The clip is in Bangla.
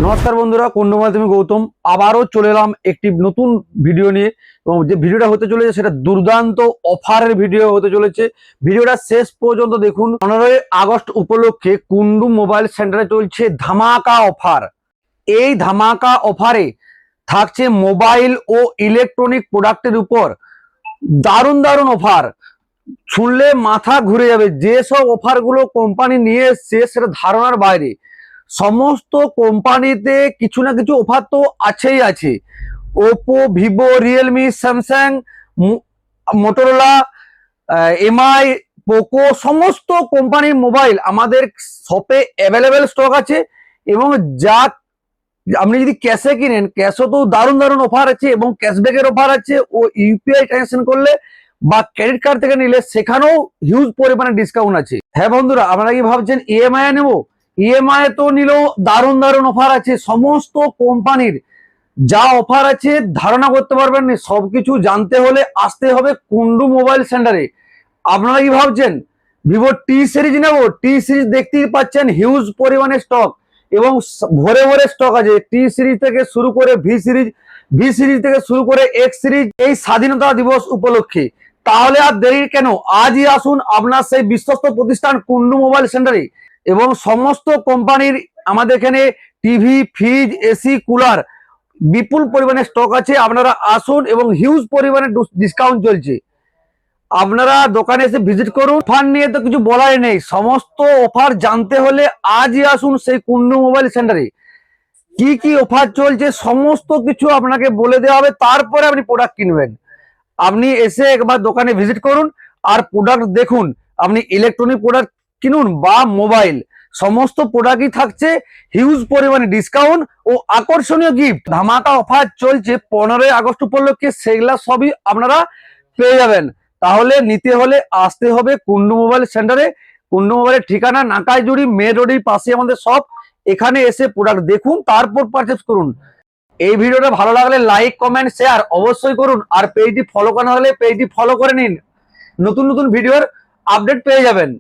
নমস্কার বন্ধুরা, কুন্ডু মাধ্যমিক গৌতম আবারও চলে এলাম একটি নতুন ভিডিও নিয়ে। এবং যে ভিডিওটা হতে চলেছে সেটা দুর্দান্ত অফারের ভিডিও হতে চলেছে। ভিডিওটা শেষ পর্যন্ত দেখুন। 15 আগস্ট উপলক্ষে কুন্ডু মোবাইল সেন্টারে চলছে ধামাকা অফার। এই ধামাকা অফারে থাকছে মোবাইল ও ইলেকট্রনিক প্রোডাক্টের উপর দারুণ দারুণ অফার। শুনলে মাথা ঘুরে যাবে। যেসব অফারগুলো কোম্পানি নিয়ে এসছে সেটা ধারণার বাইরে। সমস্ত কোম্পানিতে কিছু না কিছু অফার তো আছেই আছে। Oppo, Vivo, Realme, Samsung, Motorola, MI, Poco সমস্ত কোম্পানির মোবাইল আমাদের শপে অ্যাভেলেবেল স্টক আছে। এবং যা আপনি যদি ক্যাশে কিনেন, ক্যাশও তো দারুণ দারুণ অফার আছে এবং ক্যাশব্যাকের অফার আছে। ও ইউপিআই ট্রানজাকশন করলে বা ক্রেডিট কার্ড থেকে নিলে সেখানেও হিউজ পরিমাণে ডিসকাউন্ট আছে। হ্যাঁ বন্ধুরা, আপনারা কি ভাবছেন ইএমআই নেবো? ইএমআই তো নিলেও দারুণ দারুণ অফার আছে। সমস্ত কোম্পানির যা অফার আছে ধারণা করতে পারবেন না। সবকিছু জানতে হলে আসতে হবে কুন্ডু মোবাইল সেন্টারে। আপনারা কি ভাবছেন ভিভো টি সিরিজ নেবো? টি সিরিজ দেখতেই পাচ্ছেন হিউজ পরিমাণে স্টক এবং ভরে ভরে স্টক আছে। টি সিরিজ থেকে শুরু করে ভি সিরিজ থেকে শুরু করে এক্স সিরিজ এই স্বাধীনতা দিবস উপলক্ষে। তাহলে আর দেরি কেন, আজই আসুন আপনার সেই বিশ্বস্ত প্রতিষ্ঠান কুন্ডু মোবাইল সেন্টারে। এবং সমস্ত কোম্পানির আমাদের এখানে টিভি, ফ্রিজ, এসি, কুলার বিপুল পরিমাণে স্টক আছে। আপনারা আসুন এবং হিউজ পরিমাণে ডিসকাউন্ট চলছে। আপনারা দোকানে এসে ভিজিট করুন। অফার নিয়ে তো কিছু বলার নেই। সমস্ত অফার জানতে হলে আজই আসুন সেই কুন্ডু মোবাইল সেন্টারে। কি কি অফার চলছে সমস্ত কিছু আপনাকে বলে দেওয়া হবে, তারপরে আপনি প্রোডাক্ট কিনবেন। আপনি এসে একবার দোকানে ভিজিট করুন আর প্রোডাক্ট দেখুন। আপনি ইলেকট্রনিক প্রোডাক্ট কিনুন বা মোবাইল, সমস্ত প্রোডাক্টই থাকছে হিউজ পরিমাণে ডিসকাউন্ট ও আকর্ষণীয় গিফট। ধামাকা অফার চলছে 15 আগস্ট উপলক্ষে, সেগুলা সবই আপনারা পেয়ে যাবেন। তাহলে নিতে হলে আসতে হবে কুন্ডু মোবাইল সেন্টারে। কুন্ডু মোবাইলের ঠিকানা নাকাইজুড়ি মেন রোডের পাশে আমাদের সব। এখানে এসে প্রোডাক্ট দেখুন, তারপর পারচেস করুন। এই ভিডিওটা ভালো লাগলে লাইক, কমেন্ট, শেয়ার অবশ্যই করুন। আর পেজটি ফলো করা হলে পেজটি ফলো করে নিন। নতুন নতুন ভিডিওর আপডেট পেয়ে যাবেন।